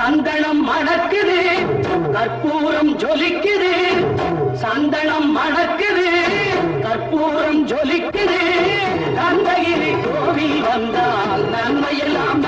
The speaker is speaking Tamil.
சந்தனம் மணக்குது கற்பூரம் ஜொலிக்குது சந்தனம் மணக்குது கற்பூரம் ஜொலிக்குது கந்தகிரி கோவில் வந்தால் நன்மையெல்லாம்